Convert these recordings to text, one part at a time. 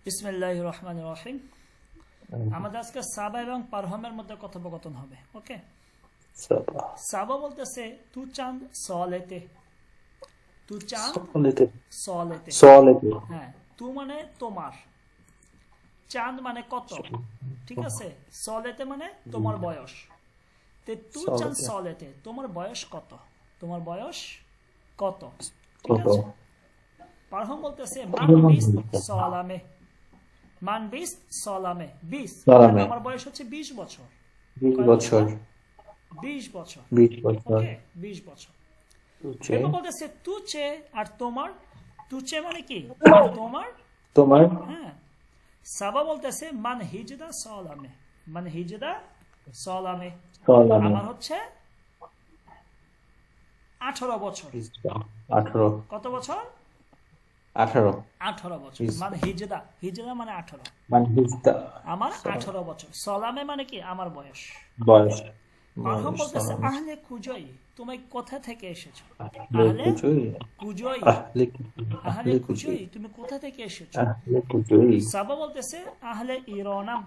বিসমিল্লাহির রহমানির রহিম। আমাদের আজকে সাবা এবং পারহমের মধ্যে কথোপকথন হবে। ওকে, সাবা বলতেছে তু চাঁদ সলেতে, তু চাঁদ সলেতে। হ্যাঁ, তু মানে তোমার, চাঁদ মানে কত, ঠিক আছে। সলেতে মানে তোমার বয়স। তে তু চাঁদ সলেতে, তোমার বয়স কত, তোমার বয়স কত, ঠিক আছে। পারহম বলতেছে মান বিস সলামে, মান 20 সলামে 20, আমার বয়স হচ্ছে 20 বছর। 20 বছর 20 বছর 20 বছর। ওকে, 20 বছর। এরপর বলতেছে তুচে, আর তোমার, তুচে মানে কি তোমার, তোমার। হ্যাঁ। সাবা বলতেছে মান হিজদা সলামে, মান হিজদা সলামে, আমার হচ্ছে 18 বছর। 18 কত বছর? 18 বছর। মানে হিজদা, হিজদা মানে 18, মানে হিজদা আমার 18 বছর। সলামে মানে কি আমার বয়স। বয়স। পারহম বলতেছে আহলে কুজই, তুমি কোথা থেকে এসেছো? আহলে কুজই, আহলে কুজই, তুমি কোথা থেকে এসেছো? সাবা বলতেছে আহলে ইরানাম,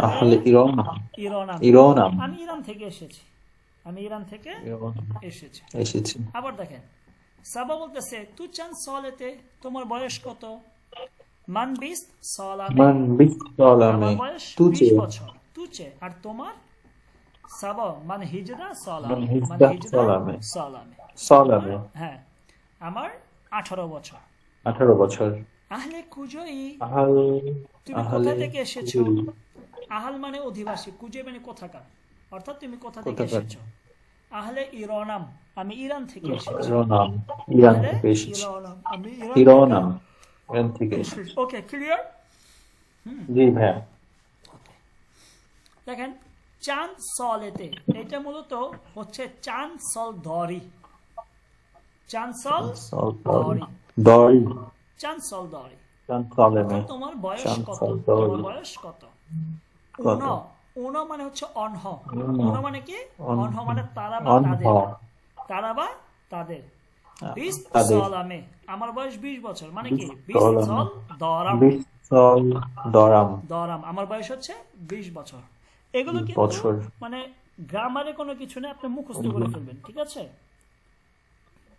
আহলে ইরানাম, আমি ইরান থেকে এসেছি, আমি ইরান থেকে এসেছি। আবার দেখেন সাবা বলতেছে তু চান সলেতে, তোমার বয়স কত? মান 20 সলামে, আমার বয়স 20 বছর। তুচে, আর তোমার? সাবা মানে হিজদা সলামে, মানে হিজদা সলামে, হ্যাঁ, আমার 18 বছর। 18 বছর। আহলে কুজই, তুমি কোথা থেকে এসেছো? আহল মানে অধিবাসী, কুজই মানে কোথাকার, অর্থাৎ তুমি কোথা থেকে এসেছো। আহলে ইরানাম, আমি ইরান থেকে এসেছি। আমি ইরান থেকে এসেছি। ওকে, ক্লিয়ার? জি ভাইয়া। দেখেন চাঁদ সলেতে, এটা মূলত হচ্ছে চাঁদ সল ধরি, চাঁদ সল ধরি, চাঁদ সল ধরি। তোমার বয়স কত, তোমার বয়স কত? উনো মানে হচ্ছে অনহ, উনো মানে কি? অনহ মানে তারা বা তাদের, তারা বা তাদের। 20 সলামে, আমার বয়স 20 বছর, মানে কি 20 সল দরাম, দরাম, আমার বয়স হচ্ছে 20 বছর। এগুলো কিন্তু মানে গ্রামারে কোনো কিছু নেই, আপনি মুখস্থ করে ফেলবেন, ঠিক আছে।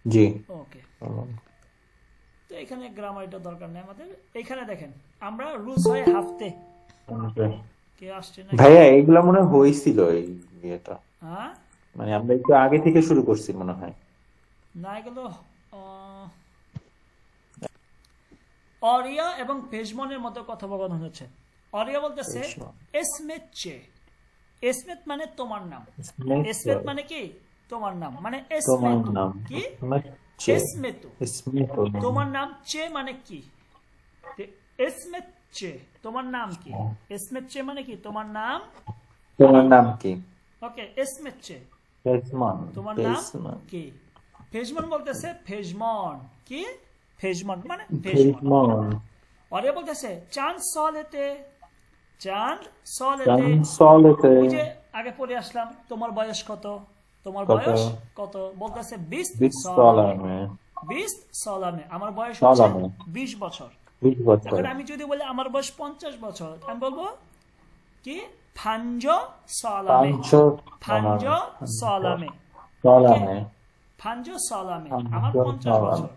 জি ওকে, তো এখানে গ্রামারটা দরকার নেই আমাদের। এখানে দেখেন আমরা রুজ হয় হাফতে, কে আসছে না ভাইয়া, এগুলা মনে হয়েছিল এই ইয়েটা, হ্যাঁ, মানে আমরা একটু আগে থেকে শুরু করছি মনে হয়। না, এগুলো অরিয়া এবং পেজমনের মধ্যে কথোপকথন হচ্ছে। অরিয়া বলতেছে এসমেত চে, এসমেত মানে তোমার নাম, এসমেত মানে কি তোমার নাম, মানে এসমেত কি এসমেতু, তোমার নাম। চে মানে কি? এসমেত চে, তোমার নাম কি? এসমেত চে মানে কি তোমার নাম, তোমার নাম কি? ওকে, এসমেত চে ফেজমন, তোমার নাম কি? ফেজমন বলতেছে ফেজমন কি, ফেজমন মানে ফেজমন। অরিয়া বলতেছে চাঁদ সলেতে, চাঁদ সলেতে, ওই যে আগে পড়ে আসলাম, তোমার বয়স কত, তোমার বয়স কত? বলতেছে 20 সলামে, 20 সলামে, আমার বয়স হচ্ছে 20 বছর। এখন আমি যদি বলি আমার বয়স 50 বছর, আমি বলবো কি ফাঞ্জ সলামে, ফাঞ্জ সলামে, ফাঞ্জ সলামে, আমার 50 বছর।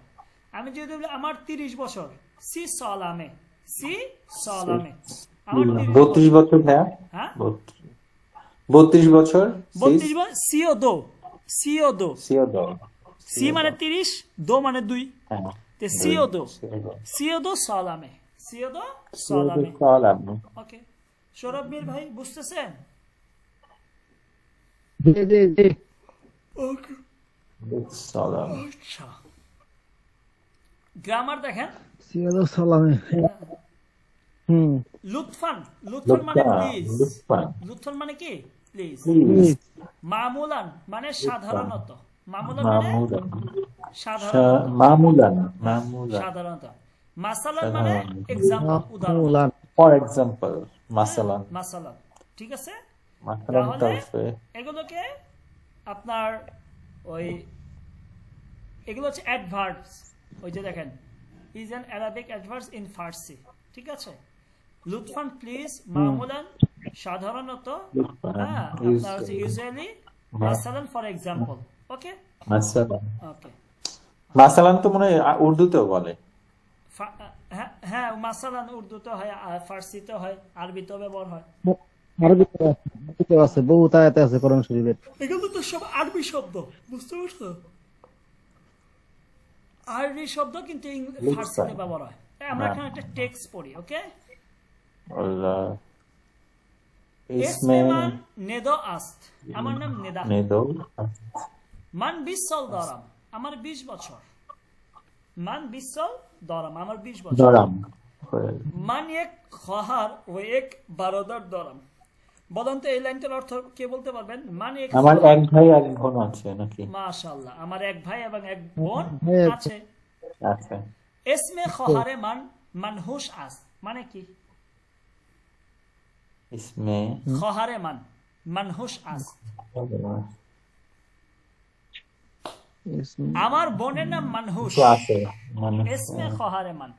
আমি যদি বলি আমার 30 বছর, সি সলামে, সি সলামে, আমার 32 বছর। হ্যাঁ, 32 বছর, 32 বছর। সিও দো, সিও দো, সি মানে 30, দো মানে 2, তে সিও দো, সিও দো সলামে, সিও দো সলামে। ওকে, সৌরভ মীর ভাই বুঝতেছেন? ওকে, আচ্ছা, গ্রামার দেখেন। লুৎফান, লুৎফান মানে প্লিজ, লুৎফান মানে কি প্লিজ। মামুলান মানে সাধারণত, মামুলান মানে সাধারণত। মাসালান মানে এক্সাম্পল, উদাহরণ, ফর এক্সাম্পল, মাসালান, মাসালান, ঠিক আছে। মাসালান তাহলে এগুলোকে আপনার ওই, এগুলো হচ্ছে অ্যাডভার্বস, ওই যে দেখেন is an Arabic adverbs in Farsi, ঠিক আছে? লুৎফান প্লিজ, মামুলান সাধারণত, হ্যাঁ Use- আপনার হচ্ছে ইউজুয়ালি, মাসালান ফর এক্সাম্পল। ওকে মাসালান ওকে মাসালান তো মনে হয় উর্দুতেও বলে। হ্যাঁ হ্যাঁ, মাসালান উর্দুতে হয়, ফার্সিতে হয়, আরবিতেও ব্যবহার হয়। আরবিতেও আছে, বহুত আয়াতে আছে কোরআন শরীফের। এগুলো তো সব আরবি শব্দ, বুঝতে পারছো? আরবি শব্দ কিন্তু ফার্সিতে ব্যবহার হয়। আমরা এখন একটা টেক্সট পড়ি, ওকে? আল্লাহ এসমে ইসমে মান নেদো আস্ত, আমার নাম নেদা। নেদো মান 20 সাল দরাম, আমার 20 বছর। মান 20 সাল দরাম, আমার 20 বছর। দরাম মান এক খহার ও এক বারোদার দরাম। বলুন তো এই লাইনটার অর্থ কে বলতে পারবেন? মান এক আমার এক ভাই এক বোন আছে নাকি? মাশাআল্লাহ, আমার এক ভাই এবং এক বোন আছে। আচ্ছা এসমে খহারে মান মানহুস আস, মানে কি? ইসমে খহারে মান মানহুস আস, আমার বোনের নাম মানহুস। তো আছে মানে এসমে খহারে মান,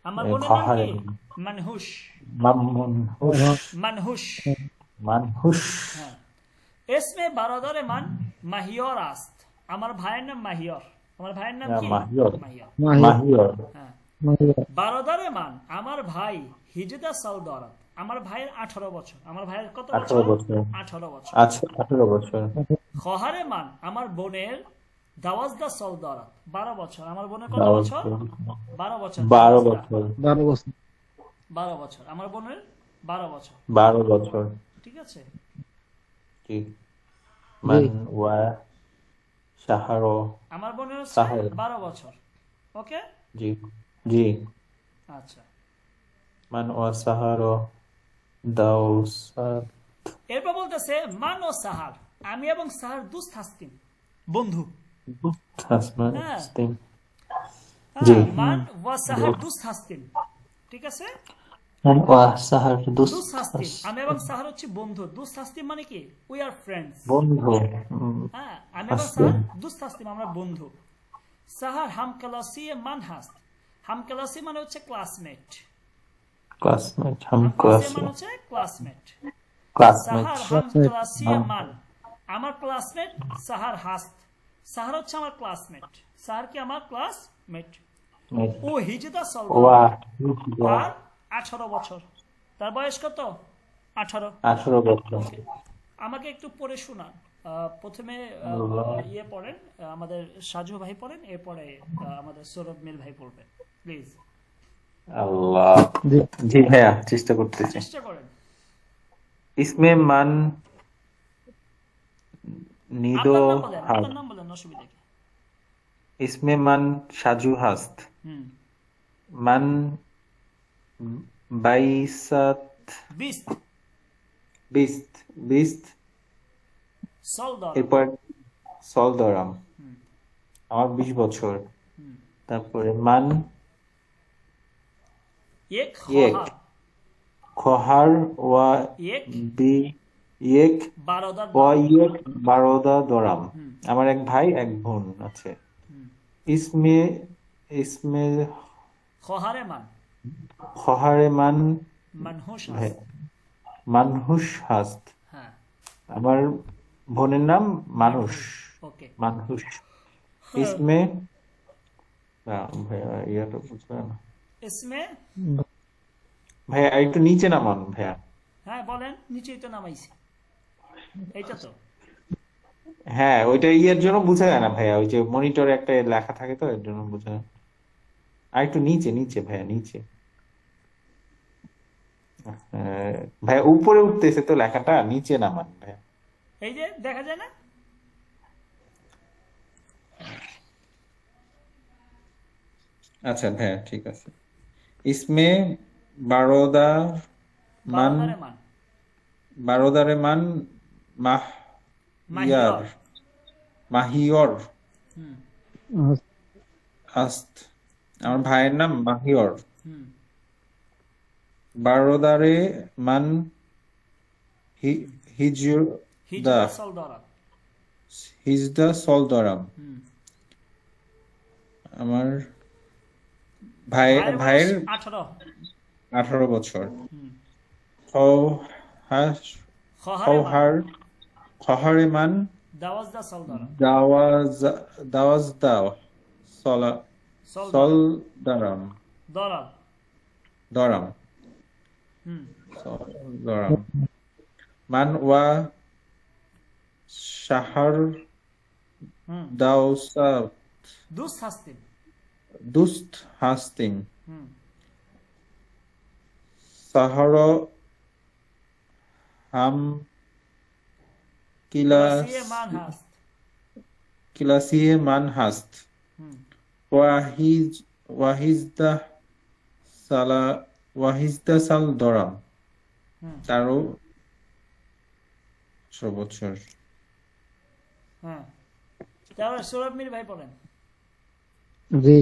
আমার বোনের নাম খহারে কি? মানহুস। মানহুস মানহুস, মানহুস হ্যাঁ। এসমে বারোদরে মান মাহিয়র আস্ত, আমার ভাইয়ের নাম মাহিয়র। আমার ভাইয়ের নাম কি? মাহিয়র মাহিয়র, মাহিয়র হ্যাঁ। বারোদরে মান আমার ভাই হিজদা সাউদরাত, আমার ভাইয়ের 18 বছর। আমার ভাইয়ের কত 18 বছর? বছর 18 বছর। আচ্ছা 18 বছর খহারে মান আমার বোনের দাওয়াজদা সাউদরাত, 12 বছর। আমার বোনের কত দাওয়াজ বছর? 12 বছর। 12 দাওয়াজদা, বছর 12 বছর। 12 বছর। আমার বোনের 12 বছর, 12 বছর ঠিক আছে? জি মান ওয়া শাহরো আমার বোনের হচ্ছে সাহের 12 বছর, ওকে? জি জি আচ্ছা, মান ওয়া শাহরো দাউসাত এরপর বলতেছে মান ও সাহার, আমি এবং সাহার দুস্ত হাসতিম, বন্ধু। হাসমান হ্যাঁ। ইস্তিম হ্যাঁ, জি। মান ওয়া সাহার দুস্ত হাসতিম, ঠিক আছে? মান ওয়া শাহর দুস্ত হাসতিম, আমি এবং সাহার হচ্ছে বন্ধু। দুস্ত হাসতিম মানে কি? We are friends. বন্ধু হ্যাঁ, আমি এবং সাহার দুস্ত হাসতিম, আমরা বন্ধু। সাহার হাম ক্লাসি মান হাস্ত, হাম ক্লাসি মানে হচ্ছে ক্লাসমেট, ক্লাসমেট হাম ক্লাসি ক্লাস মানে হচ্ছে ক্লাসমেট। ক্লাসমেট সাহার হাম ক্লাসিয়া মান, আমার ক্লাসমেট। সাহার হাস্ত, সাহার হচ্ছে আমার ক্লাসমেট। সাহার কি আমার ক্লাসমেট। ও হিজদা সল, ওয়া তার 18 বছর। তার বয়স কত? 18। 18 বছর আমাকে একটু পড়ে শোনান। প্রথমে ইয়ে পড়েন, আমাদের সাজু ভাই পড়েন, এরপরে আমাদের সৌরভ মিল ভাই পড়বেন, প্লিজ। আল্লাহ জি ভাইয়া চেষ্টা করতেছি চেষ্টা করেন। इसमें मन नीदो আপনার নাম বলেন, অসুবিধা কি? इसमें मन साजू हस्त হুম, मन बाईसत বিস্ত बिस्त बिस्त সল দর, এরপর সলদরাম আমার 20 বছর তারপরে মান এক খহার, খহার ওয়া এক বি এক বারোদার ওয়া এক বারোদা দরাম আমার এক ভাই এক বোন আছে ইসমে ইসমে খহারে মান খহারে মান মানহুস ভাই মানহুস হাস্ত হ্যাঁ, আমার বোনের নাম মানুষ ওকে। মানহুস ইসমে ভাইয়া ইয়াটা বুঝবে না ইসমে, ভাইয়া একটু নিচে নামান ভাইয়া হ্যাঁ বলেন, নিচেই তো নামাইছি, এইটা তো। হ্যাঁ ওইটা ইয়ের জন্য বোঝা যায় না ভাইয়া, ওই যে মনিটরে একটা লেখা থাকে তো এর জন্য বোঝা যায়। আর একটু নিচে নিচে ভাইয়া নিচে ভাইয়া উপরে উঠতেছে তো লেখাটা, নিচে নামান ভাইয়া। এই যে দেখা যায় না? আচ্ছা ভাইয়া ঠিক আছে। ইসমে বারোদা মান বারোদারে মান বারোদারে মান মাহিয়ার মাহিয়র, মাহিয়র হুম আস্ত আমার ভাইয়ের নাম মাহিয়র হুম, বারোদারে মান হিজদা হিজদা সল দরা, হিজদা সলদরাম হুম। আমার ভাইয়ের 18, 18 বছর হুম। খহারে মান খহারে মান দাওয়াজ দা সল দ্বারা দাওয়াজ দাও সল সল দ্বারা দারাম দরাল দরাম হুম দরাম মান ওয়া শাহর হুম দাওসা দুস্ত হাস্তিন দুস্ত হাস্তিং হুম সাহর হাম ক্লাসিয়ে মান হাস্ত কিলাসিয়ে মান হাস্ত হুম ওয়াহিজদা সাল দরাম হুম 13 বছর হ্যাঁ তাহলে সৌরভ মির ভাই পড়েন জি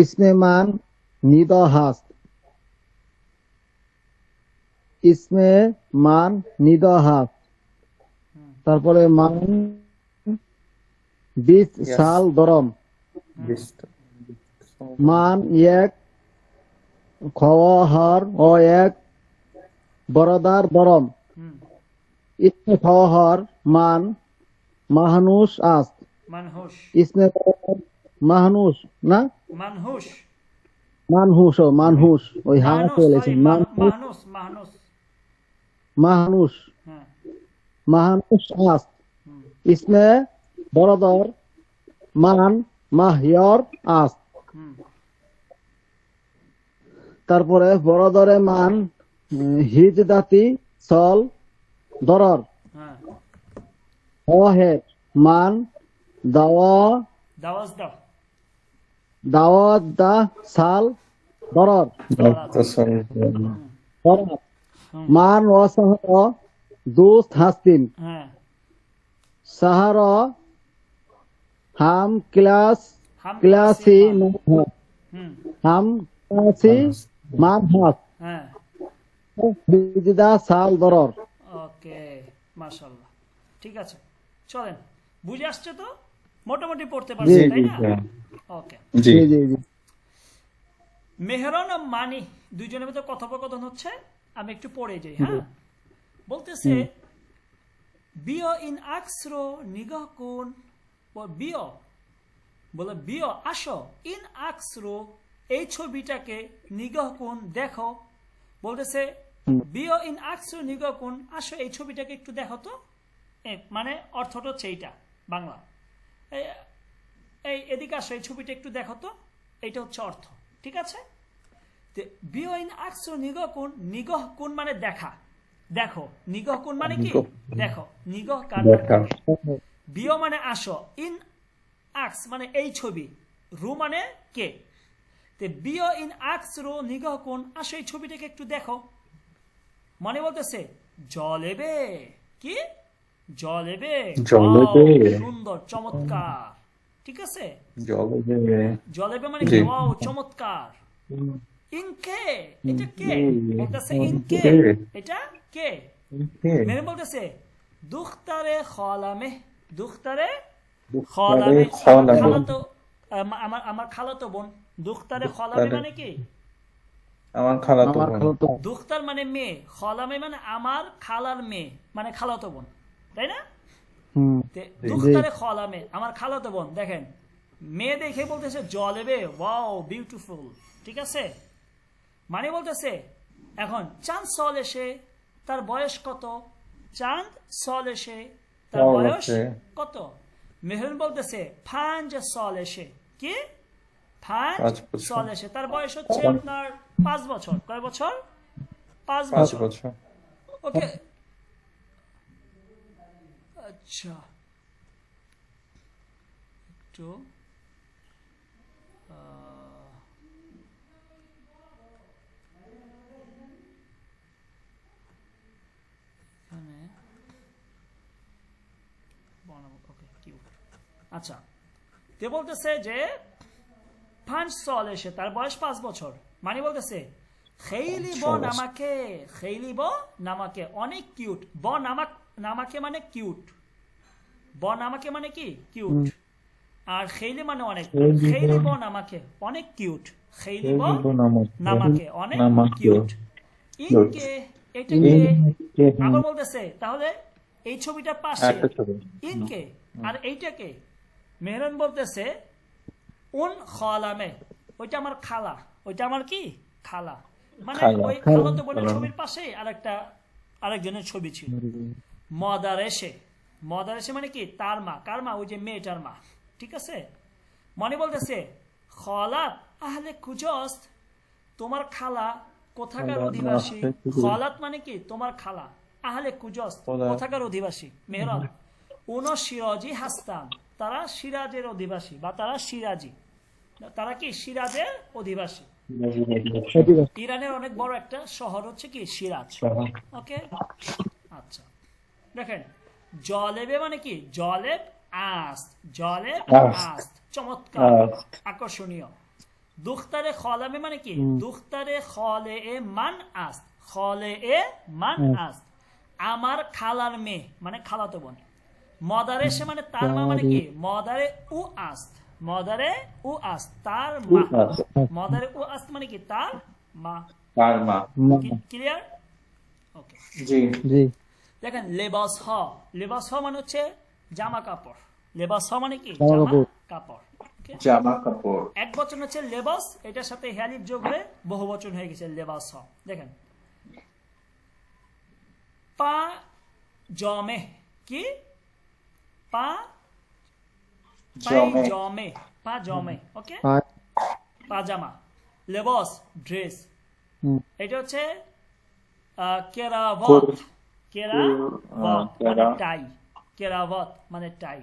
इसमें मान निदा हास्त इसमें मान निदा हास्त তারপরে মান 20 Yes. সাল দরম মান এক খওয়াহার ও এক বরদার দরম হুম इसमें खवाहार मान মাহানুষ আস্ত মানহুস इसमें মাহানুষ না মানহুস মানহুস ওই হা মাহনুস চলেছে সরি মাহনুস মাহনুস মাহানুষ হ্যাঁ মাহানুষ আস্ত হুম इसमें বরদর মান মাহিয়র আস্ত হুম তারপরে বরদরে মান হিজদাতি সল দরর হ্যাঁ অহেদ মান দাওয়াজ দাও দাওয়াত দা সাল দরর দরর হুম মান ওয়াসাহ দুস্ত হাস্তিন হ্যাঁ সাহার হাম হাম ক্লাসি হুম হাম ক্লাসি মান হাস হ্যাঁ বিজদা সাল দরর ওকে মাশাআল্লাহ ঠিক আছে চলেন বুঝে আসছে তো মোটামুটি পড়তে পারছেন তাই না ওকে জি জি জি জি মেহরান ও মানি দুইজনের ভিতরে কথোপকথন হচ্ছে আমি একটু পড়ে যাই হ্যাঁ বলতেছে বিয় ইন আকসরো নিগাহ কুন বিয় বলে বিয় আসো ইন আকসরো এই ছবিটাকে নিগাহ কুন দেখো বলতেছে বিয় ইন আকসরো নিগাহ কুন আসো এই ছবিটাকে একটু দেখো তো মানে অর্থটা হচ্ছে এইটা বাংলা এই এদিকে আসো এই ছবিটা একটু দেখো তো এইটা হচ্ছে অর্থ ঠিক আছে বিয় ইন আকসরো নিগাহ কুন মানে দেখা দেখো নিগহ কোন মানে কি দেখো নিগহ কার বিয় মানে আসো ইন আক্স মানে এই ছবি রু মানে কে তে বিয় ইন আক্স রো নিগহ কোন আসো এই ছবিটাকে একটু দেখো মানে বলতেছে জলেবে কি জলেবে সুন্দর চমৎকার ঠিক আছে জলেবে মানে কি ওয়াও চমৎকার ইনকে এটা কে বলতেছে ইনকে এটা কে মেরে বলতেছে দুখতারে খলামে খালাতো আমার খালাতো বোন দুখতারে খলামে মানে কি আমার খালাতো বোন দুখতার মানে মেয়ে খলামে মানে আমার খালার মেয়ে মানে খালাতো বোন তাই না দুখতারে খলামে আমার খালাতো বোন দেখেন মেয়ে দেখে বলতেছে জলেবে ওয়াও বিউটিফুল ঠিক আছে মানে বলতেছে এখন চাঁদ সল এসে তার বয়স কত চাঁদ সল এসে তার বয়স কত মেহরুন বলতেছে ফাঞ্জ সল এসে কি ফাঞ্জ সল এসে তার বয়স হচ্ছে আপনার 5 বছর কয় বছর 5 বছর ওকে আচ্ছা একটু আচ্ছা তে বলতেছে যে 5 সাল এসে তার বয়স 5 বছর মানে বলতেছে খেইলিব নামাকে অনেক কিউট নামাকে মানে কিউট নামাকে মানে কি কিউট আর খেইলি মানে অনেক, খেইলিব খেইলিব নামাকে অনেক কিউট, খেইলিব খেলিব নামকে নামাকে অনেক নামাকে কিউট। Cute. ইনকে এটাকে ইনকে আবার বলতেছে, তাহলে এই ছবিটার পাশে একটা ছবি। ইনকে আর এইটাকে মেহরান বলতেছে উন খালামে, ওইটা আমার খালা, ওইটা আমার কি খালা, মানে খালা। ওই খালা। খালাতো বোনের ছবির পাশে আরেকজনের ছবি ছিল। মদারেসে, মদারেসে মানে কি তার মা, কার মা, ওই যে মেয়েটার মা, ঠিক আছে। মনে বলতেছে খলাত আহলে কুজস্ত, তোমার খালা কোথাকার খলাত অধিবাসী, আহলে কুজস্ত। খলাত মানে কি তোমার খালা, আহলে কুজস্ত খলাত। কোথাকার অধিবাসী। মেহরান উনো সিরাজি হাস্তান, তারা সিরাজের অধিবাসী বা তারা সিরাজি, তারা কি সিরাজের অধিবাসী। ইরানের অনেক বড় একটা শহর হচ্ছে কি সিরাজ। ওকে, আচ্ছা দেখেন জলেবে মানে কি, জলেব আস্ত, জলেব আস্ত। আস্ত, চমৎকার, আস্ত। আকর্ষণীয়। দুখতারে খলামে মানে কি, দুখতারে খলে এ মান আস্ত, খলে এ মান আস্ত, আমার খালার মেয়ে মানে খালাতো বোন। মদারেসে মানে তার মা মানে কি, মদারে উ আস্ত, মদারে উ আস্ত তার মা, মদারে উ আস্ত মানে কি তার মা। কার মা? ক্লিয়ার? ওকে, জি। জি দেখেন লেবাস হ, লেবাস হ মানে হচ্ছে জামা কাপড়, লেবাস হ মানে কি জামা জামা কাপড়। কাপড়। Okay? জামা কাপড়। এক বচন হচ্ছে লেবাস, এটার সাথে হ্যালিফ যোগ হয়ে বহু বচন হয়ে গেছে লেবাস হ। দেখেন পা জমে কি, পা জমে। জমে, পা জমে, ওকে, পাঁচ পাজামা। লেবাস ড্রেস, হুম, এটা হচ্ছে কেরাভত, কোট। কেরাভত মানে কেরা- টাই, কেরাভত মানে টাই।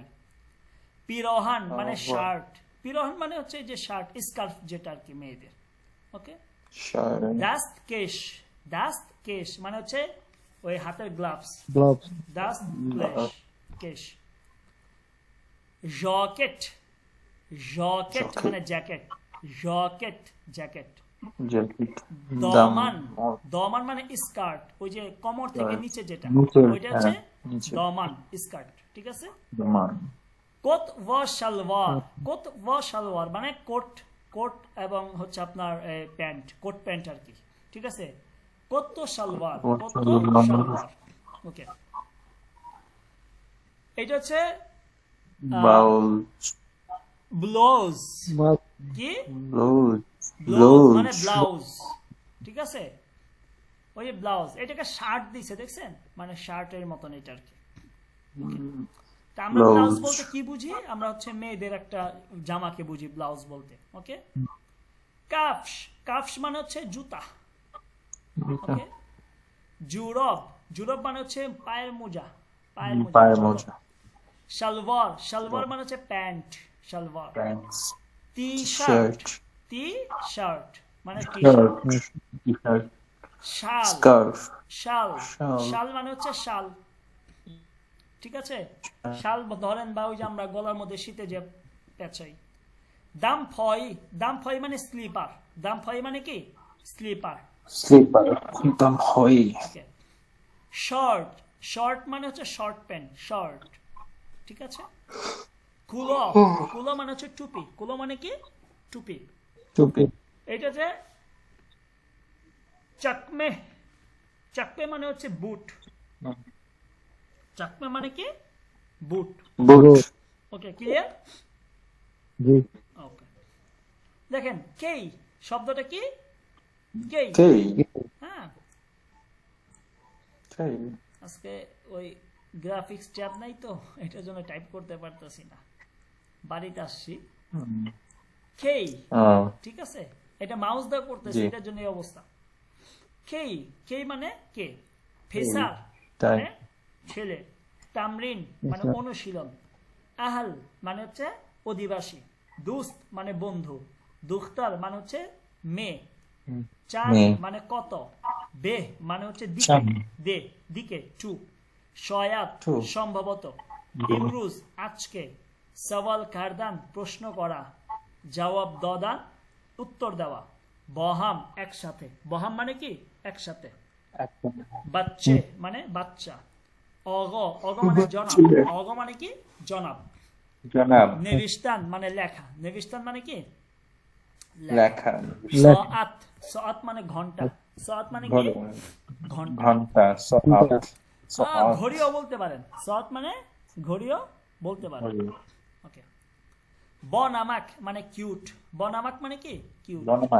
পিরোহান মানে বাহ। শার্ট, পিরোহান মানে হচ্ছে যে শার্ট স্কার্ফ যেটা আর কি মেয়েদের। ওকে, শাড়ি। দাস্ত কেশ, দাস্ত কেশ মানে হচ্ছে ওই হাতের গ্লাভস, গ্লাভস দাস্ত কেশ, কেশ। Jacket, jacket jacket. মানে জ্যাকেট, জ্যাকেট জ্যাকেট। জ্যাকেট। দমান, দমান মানে স্কার্ট, ওই যে কোমর থেকে নিচে যেটা, নিচে, ওইটা হচ্ছে হ্যাঁ, নিচে। দমান স্কার্ট, ঠিক আছে। দামান। কোট ওয়া সালোয়ার, কোট ওয়া সালোয়ার মানে কোট, কোট এবং হচ্ছে আপনার প্যান্ট, কোট প্যান্ট আর কি, ঠিক আছে। কোট তো সালোয়ার, কোট কোট তো সালোয়ার। সালোয়ার। ওকে, এটা হচ্ছে বাউল। ব্লাউজ, বা কি ব্লাউজ। ব্লাউজ মানে ব্লাউজ। ব্লাউজ, ঠিক আছে। ওই যে ব্লাউজ, এটাকে শার্ট দিছে দেখছেন, মানে শার্টের মতন এটা আর কি। তা আমরা ব্লাউজ। ব্লাউজ বলতে কি বুঝি, আমরা হচ্ছে মেয়েদের একটা জামাকে বুঝি ব্লাউজ বলতে। ওকে, কাফস, কাফস মানে হচ্ছে জুতা। ওকে, জুরব, জুরব মানে হচ্ছে পায়ের মোজা, পায়ের মোজা, পায়ের জুরব। মোজা। সালোয়ার, সালোয়ার মানে হচ্ছে pant, salwar. Pants. T shirt, shirt. T shirt মানে টি শার্ট। শার্ট। টি-শার্ট। শাল, স্কার্ফ। শাল, শাল। শাল মানে হচ্ছে শাল, ঠিক আছে। শাল ধরেন বা ওই যে আমরা গলার মধ্যে শীতে যে পেঁচাই। দাম ফয়, দাম ফয় মানে স্লিপার, দাম ফয় মানে কি স্লিপার। স্লিপার। দাম হয়। ওকে, শর্ট, শর্ট মানে হচ্ছে শর্ট প্যান্ট, শর্ট, ঠিক আছে। কুলো, কুলো মানে হচ্ছে টুপি, কুলো মানে কি টুপি। টুপি। এটা যে চাকমে, চাকমে মানে হচ্ছে বুট, চাকমে মানে কি বুট। বুট। ওকে, ক্লিয়ার? জি ওকে, দেখেন কেই শব্দটা কি, কেই, কেই। হ্যাঁ। কেই। আজকে ওই গ্রাফিক্স ট্যাব নাই তো, এটার জন্য টাইপ করতে পারতেছি না, বাড়িতে আসছি। কেই, ঠিক আছে, এটা মাউস দা করতেছি, জি। এটার জন্য এই অবস্থা। কেই, কেই মানে কে, ফেসার তাই। মানে ছেলে, তামরিন মানে আচ্ছা। অনুশীলন, আহল মানে হচ্ছে অধিবাসী, দুস্ত মানে বন্ধু, দুখতার মানে হচ্ছে মেয়ে, চার মেয়ে। মানে কত, বেহ মানে হচ্ছে দিকে, চার। দে দিকে, টু, শয়াত টু। সম্ভবত, ইমরুজ আজকে, সওয়াল কারদান প্রশ্ন করা, জবাব দদান উত্তর দেওয়া, বহাম একসাথে, বহাম মানে কি একসাথে, বাচ্চে মানে বাচ্চা, অগ, অগ মানে জনাব, অগ মানে কি জনাব, জনাব নেভিস্তান মানে লেখা, নেভিস্তান মানে কি লেখা সাআত, সাআত মানে ঘন্টা, সাআত মানে কি ঘন্টা। ঘন্টা সাআত ঘড়িও বলতে পারেন, সাআত মানে ঘড়িও বলতে পারেন। ওকে। বনামাক মানে কিউট, বনামাক মানে কি কিউট। জনাব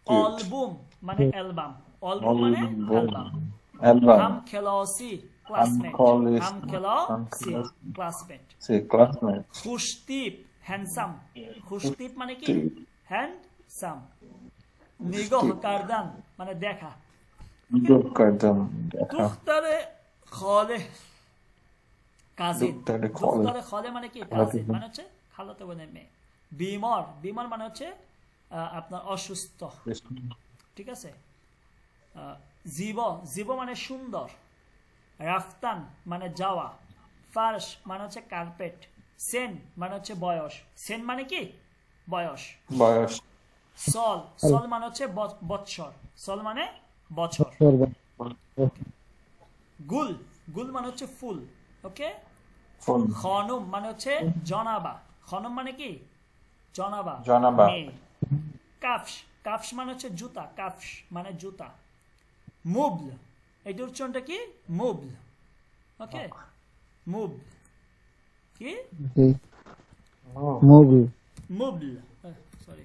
অ্যালবাম মানে অ্যালবাম, অ্যালবাম মানে অ্যালবাম। অ্যালবাম হাম খেলাসি ক্লাসমেট, হাম খেলাসি ক্লাসমেট। সে ক্লাসমেট খুশতিপ হ্যান্ডসাম, খুশতিপ মানে কি হ্যান্ডসাম। নিগহ কারদান মানে দেখা। করতাম দেখা দুখতারে খলে কাজিন, দুখতারে খলে। দুখতারে খলে মানে কি কাজিন, মানে হচ্ছে খালাতো বোনের মেয়ে। বিমর, বিমর মানে হচ্ছে আপনার অসুস্থ, ঠিক আছে। জীব, জীব মানে সুন্দর। রাফতান মানে যাওয়া। ফার্স মানে হচ্ছে কার্পেট। সেন মানে হচ্ছে বয়স, সেন মানে কি বয়স। বয়স সল, সল মানে হচ্ছে বৎসর, সল মানে বছর। গুল, গুল মানে হচ্ছে ফুল। ওকে। ফোন খনম মানে হচ্ছে জনাবা, খনম মানে কি জনাবা জনাবা। মেয়ে। কাফস, কাফস মানে হচ্ছে জুতা, কাফস মানে জুতা। মুবল, এটার উচ্চারণটা কি মুবল। ওকে। মুবল কি মুভি মুবল, সরি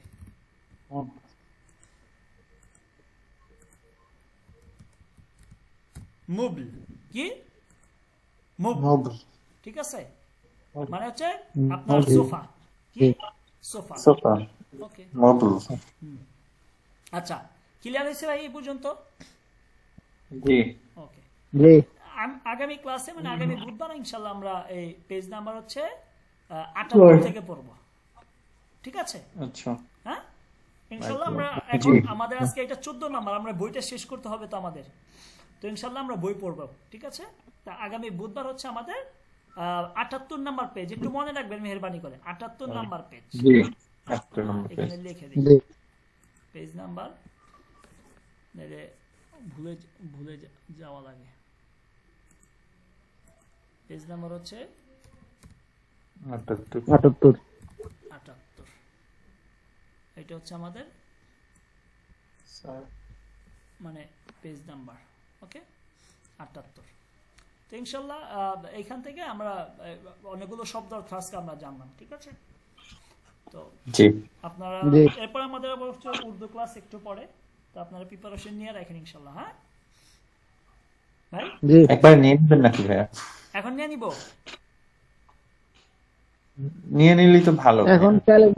মুবল কি মুবল, ঠিক আছে। মানে হচ্ছে আপনার সোফা, কি সোফা। সোফা ওকে। মোবল আচ্ছা, ক্লিয়ার হয়েছে ভাই এই পর্যন্ত? জি ওকে। জি আগামী ক্লাসে মানে আগামী বুধবার ইনশাল্লাহ আমরা এই পেজ নাম্বার হচ্ছে 58 থেকে পড়বো, ঠিক আছে। আচ্ছা হ্যাঁ ইনশাল্লাহ আমরা এখন আমাদের আজকে এটা 14 নাম্বার, আমরা বইটা শেষ করতে হবে তো আমাদের, তো ইনশাল্লাহ আমরা বই পড়বো, ঠিক আছে। তা আগামী বুধবার হচ্ছে আমাদের 78 নাম্বার পেজ, একটু মনে রাখবেন মেহেরবানি করে, 78 নাম্বার পেজ জি একটা নম্বর এখানে লিখে দিই জি পেজ নাম্বার, নাহলে ভুলে ভুলে যাওয়া লাগে। পেজ নাম্বার হচ্ছে 78 78 78, এটা হচ্ছে আমাদের মানে পেজ নাম্বার। ওকে 78। তো ইনশাল্লাহ এইখান থেকে আমরা অনেকগুলো শব্দ অর্থ আজকে আমরা জানলাম, ঠিক আছে। তো জি আপনারা জি। এরপর আমাদের অবশ্য উর্দু ক্লাস একটু পরে, তো আপনারা প্রিপারেশন নিয়ে রাখেন ইনশাল্লাহ। হ্যাঁ ভাই, জি একবার নিয়ে নেবেন নাকি ভাইয়া? এখন নিয়ে নিব। নিয়ে নিলেই তো ভালো এখন চ্যালেঞ্জ